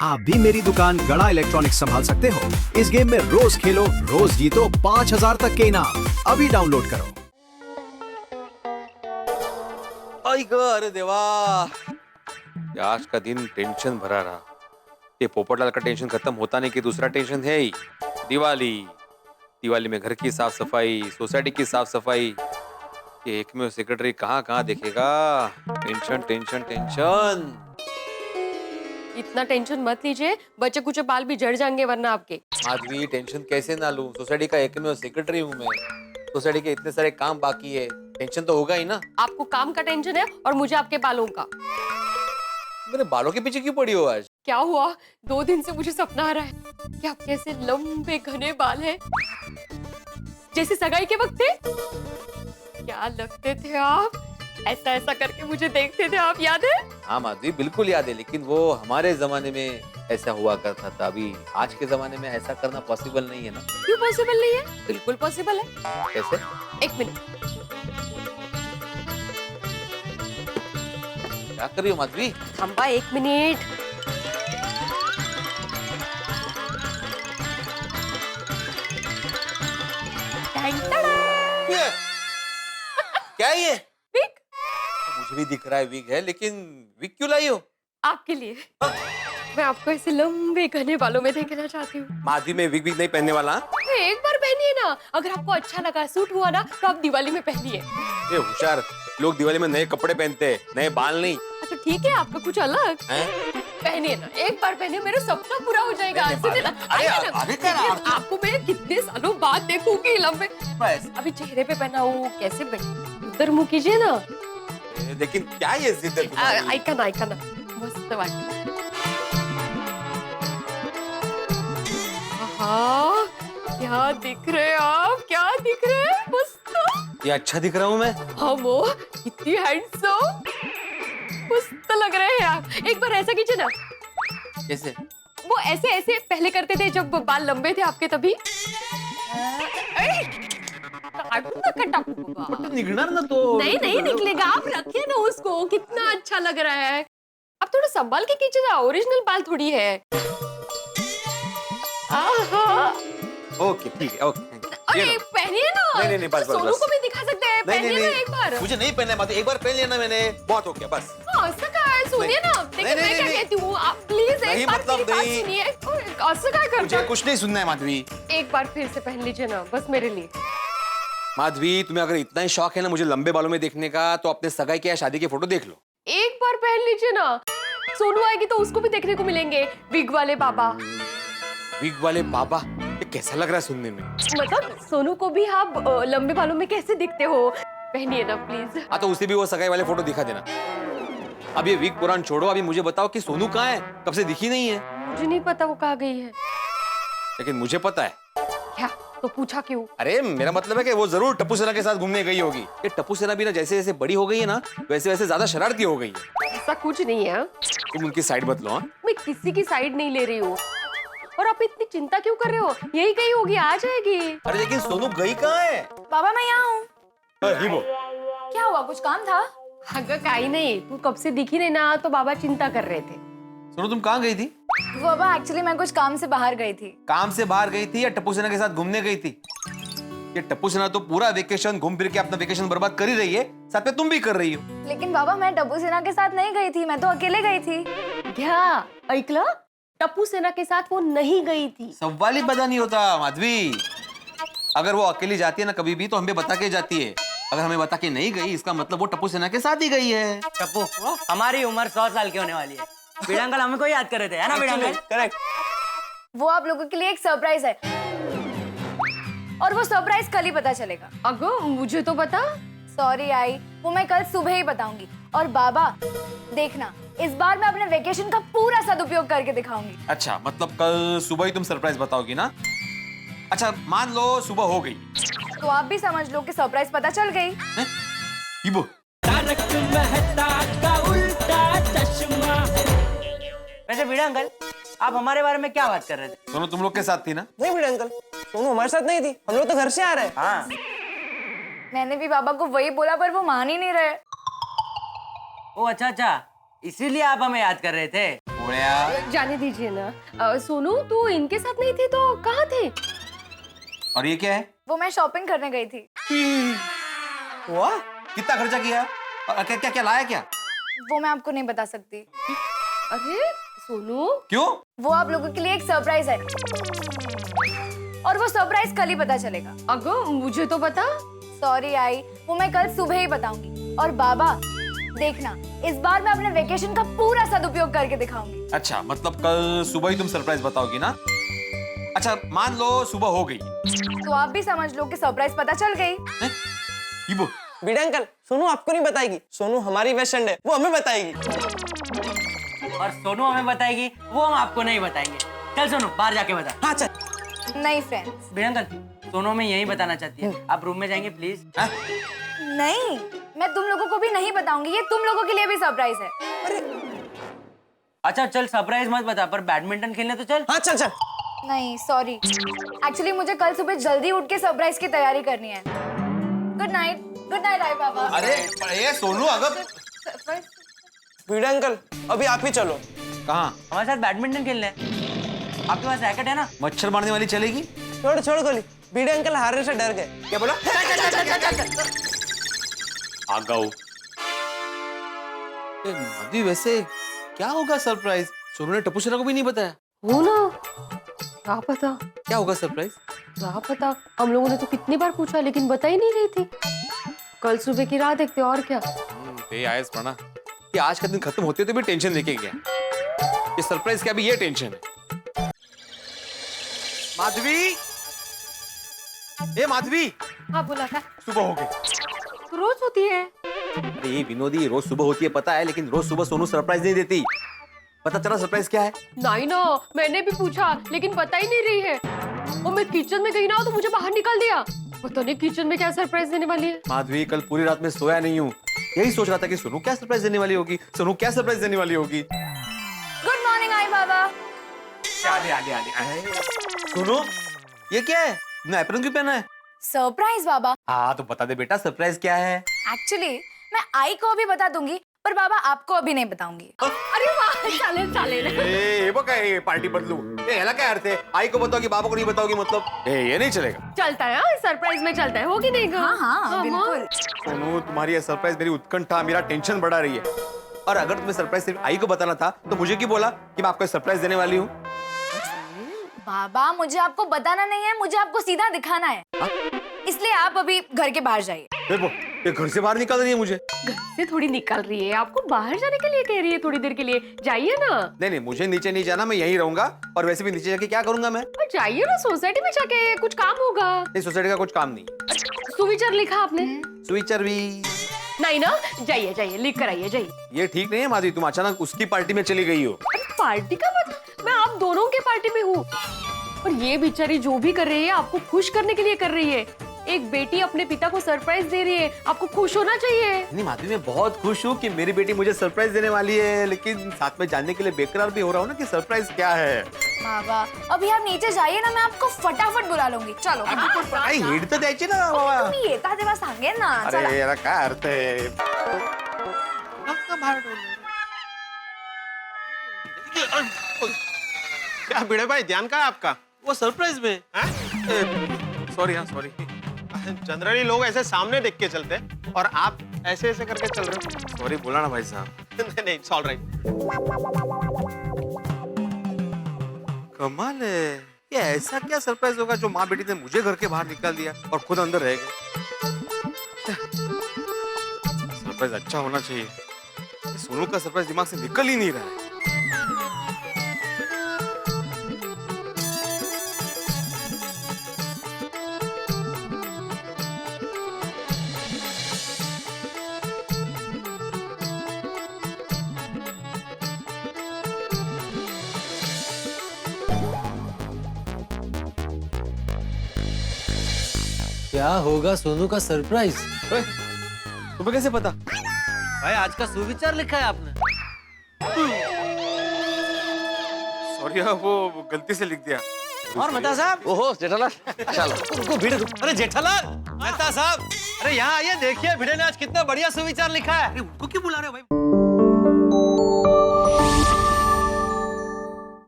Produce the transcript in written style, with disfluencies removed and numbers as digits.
आप भी मेरी दुकान गड़ा इलेक्ट्रॉनिक्स संभाल सकते हो। इस गेम में रोज खेलो, रोज जीतो 5,000 तक के इनाम। अभी डाउनलोड करो। आई ग, अरे देवा, आज का दिन टेंशन भरा रहा। ये पोपटलाल का टेंशन खत्म होता नहीं कि दूसरा टेंशन है ही। दिवाली, दिवाली में घर की साफ सफाई, सोसाइटी की साफ सफाई। ये एकमेव सेक्रेटरी कहाँ कहाँ देखेगा। Tension tension tension. इतना टेंशन मत लीजिए, बच्चे कुछ बाल भी झड़ जाएंगे वरना आपके। माधवी, टेंशन कैसे ना लूं? सोसाइटी का एकमेव सेक्रेटरी हूँ मैं। सोसाइटी के इतने सारे काम बाकी है, टेंशन तो होगा ही ना। आपको काम का टेंशन है और मुझे आपके बालों का। मेरे बालों के पीछे क्यों पड़ी हो आज? क्या हुआ? 2 दिन से मुझे सपना आ रहा है कि आपके ऐसे लंबे घने बाल हैं, जैसे सगाई के वक्त थे। क्या लगते थे आप? ऐसा ऐसा करके मुझे देखते थे आप, याद है? हाँ माधवी, बिल्कुल याद है, लेकिन वो हमारे जमाने में ऐसा हुआ करता था। अभी आज के जमाने में ऐसा करना पॉसिबल नहीं है ना। क्यों पॉसिबल नहीं है? बिल्कुल पॉसिबल है। कैसे? 1 मिनट। क्या कर रही हो माधवी? खंबा 1 मिनट। ये क्या है ये? विग? मुझे भी दिख रहा है विग है, लेकिन विग क्यों लाई हो? आपके लिए। मैं आपको ऐसे लंबे घने बालों में देखना चाहती हूँ। माधवी, मैं विग नहीं पहनने वाला। एक बार पहनिए ना, अगर आपको अच्छा लगा, सूट हुआ ना, तो आप दिवाली में पहनिए। ये होशियार लोग दिवाली में नए कपड़े पहनते हैं, नए बाल नहीं। अच्छा ठीक है, आपका कुछ अलग हैं? पहनिए ना, एक बार पहनिए, मेरा सपना पूरा हो जाएगा। सुनिए ना, आइए ना। अरे क्या देखिए, आपको मैं कितने सालों बाद देखूंगी लंबे। बस। अभी चेहरे पे पहनाऊं, कैसे उधर मुंह कीजिए ना। लेकिन क्या ये जिद है तुम्हारी? ऐका ना, ऐका ना, मस्त वाटत। आहा, क्या दिख रहे हैं आप? क्या दिख रहे हैं? मस्त। ये अच्छा दिख रहा हूँ मैं? हाँ वो, कितनी हैंडसम, मस्त लग रहे हैं आप। एक बार ऐसा कीजिए ना। कैसे? वो ऐसे ऐसे पहले करते थे जब बाल लंबे थे आपके, तभी। निकलना ना तो। नहीं नहीं निकलेगा, आप रखिए ना उसको, कितना अच्छा लग रहा है। आप थोड़ा संभाल के कीजिए ना, ओरिजिनल बाल थोड़ी है। आहा। ओके ठीक है, ओके। अरे पहनिए ना। नहीं, नहीं, बस, बस, सोनू बस। को भी दिखा सकते हैं, पहनिए ना एक बार। मुझे नहीं पहनना है माधवी, एक बार पहन लिया ना मैंने, बहुत हो गया बस। हाँ, ऐसा क्या है? सुनिए ना, देखिए मैं क्या कहती हूँ, आप प्लीज नहीं, एक बार मतलब मेरी बात नहीं। सुनिए। ऐसा क्या करते मुझे हैं? कुछ नहीं सुनना है माधवी। एक बार फिर से पहन लीजिए ना, बस मेरे लिए। माधवी, तुम्हें अगर इतना ही शौक है ना मुझे लंबे बालों में देखने का, तो अपने सगाई के या शादी के फोटो देख लो। एक बार पहन लीजिए ना, सोनू आएगी तो उसको भी देखने को मिलेंगे, विग वाले बाबा। विग वाले बाबा? ये कैसा लग रहा है सुनने में? मतलब सोनू को भी आप लंबे बालों में कैसे दिखते हो? पहनिए ना प्लीज। हाँ, तो उसे भी वो सगाई वाले फोटो दिखा देना। अब ये विग पुराण छोड़ो, अभी मुझे बताओ कि सोनू कहाँ है? कब से दिखी नहीं है। मुझे नहीं पता वो कहाँ गई है। लेकिन मुझे पता है। क्या? तो पूछा क्यों? अरे मेरा मतलब है कि वो जरूर टप्पू सेना के साथ घूमने गई होगी। ये टप्पू सेना भी ना जैसे जैसे बड़ी हो गई है ना, वैसे वैसे ज्यादा शरारती हो गई है। ऐसा कुछ नहीं है। तुम उनकी साइड मत लो। हाँ? मैं किसी की साइड नहीं ले रही हूँ। और आप इतनी चिंता क्यों कर रहे हो? यही गई होगी, आ जाएगी। अरे लेकिन सोनू गई कहाँ है? बाबा मैं यहाँ हूँ। क्या हुआ, कुछ काम था? अगर कहीं नहीं, तू कब से दिखी नहीं ना, तो बाबा चिंता कर रहे थे। सोनू तुम कहाँ गई थी? बाबा एक्चुअली मैं कुछ काम से बाहर गई थी। काम से बाहर गई थी या टप्पू सेना के साथ घूमने गई थी? ये टप्पू सेना तो पूरा वेकेशन घूम फिर के अपना वेकेशन बर्बाद कर ही रही है, साथ में तुम भी कर रही हो। लेकिन बाबा मैं टप्पू सेना के साथ नहीं गई थी, मैं तो अकेले गई थी। क्या ऐकला? टप्पू सेना के साथ वो नहीं गई थी। सवाल ही पता नहीं होता माधवी। अगर वो अकेली जाती है ना कभी भी, तो हमें बता के जाती है। अगर हमें बता के नहीं गई, इसका मतलब वो टप्पू सेना के साथ ही गई है। टप्पू, हमारी उम्र 100 साल की होने वाली है। बीड़ा अंकल हमें को याद कर रहे थे, है ना बीड़ा अंकल? करेक्ट। वो आप लोगों के लिए एक सरप्राइज है, और वो सरप्राइज कल ही पता चलेगा। अगो मुझे तो बता। सॉरी आई, वो मैं कल सुबह ही बताऊंगी। और बाबा देखना, इस बार मैं अपने वेकेशन का पूरा सदुपयोग करके दिखाऊंगी। अच्छा, मतलब कल सुबह ही तुम सरप्राइज बताओगी ना? अच्छा, मान लो सुबह हो गई, तो आप भी समझ लो कि सरप्राइज पता चल गई। इबो। वैसे बीड़ा अंकल, आप हमारे बारे में क्या बात कर रहे थे? दोनों तुम लोग के साथ थी ना? नहीं बीड़ा अंकल, सोनू हमारे साथ नहीं थी, हम लोग तो घर से आ रहे हैं। हाँ, मैंने भी बाबा को वही बोला, पर वो मान ही नहीं रहे। ओ अच्छा अच्छा, इसीलिए आप हमें याद कर रहे थे। वो जाने दीजिए ना। सोनू तू इनके साथ नहीं थी तो कहाँ थे? और ये क्या है? वो मैं शॉपिंग करने गई थी। वाह, कितना खर्चा किया? और क्या क्या क्या लाया क्या? वो मैं आपको नहीं बता सकती। अरे सोनू, क्यों? वो आप लोगों के लिए एक सरप्राइज है और वो सरप्राइज कल ही पता चलेगा। अगो मुझे तो बता। सॉरी आई, वो मैं कल सुबह ही बताऊंगी। और बाबा देखना, इस बार मैं अपने वेकेशन का पूरा सदुपयोग करके दिखाऊंगी। अच्छा, मतलब कल सुबह ही तुम सरप्राइज बताओगी ना? अच्छा, मान लो सुबह हो गई, तो आप भी समझ लो कि सरप्राइज पता चल गई। इबो, बीड़ा अंकल, सोनू आपको नहीं बताएगी। सोनू हमारी बेस्ट फ्रेंड है, वो हमें बताएगी। और सोनू हमें बताएगी, वो हम आपको नहीं बताएंगे। चल सोनू, बाहर जाके बता। हाँ चल। नहीं फ्रेंड्स, बीड़ा अंकल, सोनू हमें यही बताना चाहती है। आप रूम में जाएंगे प्लीज? नहीं, मैं तुम लोगों को भी नहीं बताऊंगी। ये तुम लोगों के लिए भी सरप्राइज है। अच्छा चल, सरप्राइज मत बता, पर बैडमिंटन खेलने तो चल। हाँ चल चल। नहीं सॉरी, एक्चुअली मुझे कल सुबह जल्दी उठ के सरप्राइज की तैयारी करनी है। गुड नाइट आई बाबा। अरे ये सोनू, अगर बीड़ा अंकल, अभी आप ही चलो। कहाँ? हमारे साथ बैडमिंटन खेलने हैं। आपके पास रैकेट है ना? मच्छर मारने वाली चलेगी? छोड़ छोड़ गोली। बीड़ा अंकल हारने से डर गए। क्या बोला? आगाऊ। अभी वैसे क्या होगा सरप्राइज? सोनू ने टप्पू सेना को भी नहीं बताया। हो ना, क्या पता क्या होगा सरप्राइज? क्या पता। हम लोगों ने तो कितनी बार पूछा लेकिन बता ही नहीं रही थी। कल सुबह की राह देखते और क्या। ते आयस प्रणा कि आज का दिन खत्म होते तो भी टेंशन लेके गया। ये सरप्राइज क्या भी ये टेंशन है। माधवी, ए माधवी, हाँ बोला था, सुबह हो गई। तो रोज होती है। अरे ये विनोदी, रोज सुबह होती है पता है, लेकिन रोज सुबह सोनू सरप्राइज नहीं देती। पता चला सरप्राइज क्या है? नहीं ना, मैंने भी पूछा लेकिन पता ही नहीं रही है। और मैं किचन में गई ना तो मुझे बाहर निकाल दिया। पता नहीं किचन में क्या सरप्राइज देने वाली है। माधवी, कल पूरी रात में सोया नहीं हूँ, यही सोच रहा था कि सोनू क्या सरप्राइज देने वाली होगी, सोनू क्या सरप्राइज देने वाली होगी। गुड मॉर्निंग आई बाबा। सोनू, ये क्या है? ना एप्रन क्यों पहना है? सरप्राइज बाबा। हाँ तो बता दे बेटा, सरप्राइज क्या है? एक्चुअली मैं आई को अभी बता दूंगी, पर बाबा आपको अभी नहीं बताऊंगी। अरे वाह, चालेल चालेल। ए बघ काय पार्टी बदलू, याला काय अर्थ है? आई को बताओगी, बाबा को नहीं बताओगी, मतलब ये नहीं चलेगा। चलता है, सरप्राइज में चलता है, होगी नहीं गा? हाँ बिल्कुल। सोनू, तुम्हारी ये सरप्राइज मेरी उत्कंठा, मेरा टेंशन बढ़ा रही है। और अगर तुम्हें सरप्राइज सिर्फ आई को बताना था तो मुझे क्यों बोला कि मैं आपको सरप्राइज देने वाली हूँ? बाबा मुझे आपको बताना नहीं है, मुझे आपको सीधा दिखाना है। इसलिए आप अभी घर के बाहर जाइए। देखो, ये घर से बाहर निकाल रही है मुझे। घर से थोड़ी निकल रही है, आपको बाहर जाने के लिए कह रही है, थोड़ी देर के लिए जाइए ना। नहीं नहीं, मुझे नीचे नहीं जाना, मैं यहीं रहूंगा। और वैसे भी नीचे जाके क्या करूंगा मैं? और जाइए ना, सोसाइटी में जाके कुछ काम होगा। इस सोसाइटी का कुछ काम नहीं। सुविचार लिखा आपने? स्विचर भी नहीं ना, जाइए जाइए, लिख कर आइए, जाइए। ये ठीक नहीं है माधवी, तुम अचानक उसकी पार्टी में चली गई हो। अरे पार्टी का मतलब, मैं आप दोनों के पार्टी में हूँ। और ये बेचारी जो भी कर रही है आपको खुश करने के लिए कर रही है। एक बेटी अपने पिता को सरप्राइज दे रही है, आपको खुश होना चाहिए। नहीं माधवी, मैं बहुत खुश हूँ कि मेरी बेटी मुझे सरप्राइज देने वाली है, लेकिन साथ में जानने के लिए बेकरार भी हो रहा हूँ ना कि सरप्राइज क्या है। बाबा अभी आप नीचे जाइए ना, मैं आपको फटाफट बुला लूंगी। चलो। काही हिट तर द्यायची ना बाबा. तुम्ही येता तेव्हा सांगेन ना। चला। अरे याला काय अर्थ आहे? क्या भिड़े भाई, ध्यान कहाँ है आपका? वो सरप्राइज में. सॉरी हाँ सॉरी. जनरली लोग ऐसे सामने देख के चलते हैं और आप ऐसे ऐसे करके चल रहे हो. सॉरी बोला ना भाई साहब. नहीं नहीं, इट्स ऑलराइट. कमाल है. ये ऐसा क्या सरप्राइज होगा जो माँ बेटी ने मुझे घर के बाहर निकाल दिया और खुद अंदर रह गए. सरप्राइज अच्छा होना चाहिए. सोनू का सरप्राइज दिमाग से निकल ही नहीं रहा है. क्या होगा सोनू का सरप्राइज? तुम्हें कैसे पता? भाई आज का सुविचार लिखा है आपने. सॉरी हाँ, वो गलती से लिख दिया. और मेहता साहब. ओहो जेठालाल, चलो रुको भिड़े रुको. अरे जेठालाल, मेहता साहब, अरे यहाँ आइए, देखिए भिड़े ने आज कितना बढ़िया सुविचार लिखा है. उनको क्यों बुला रहे हो भाई?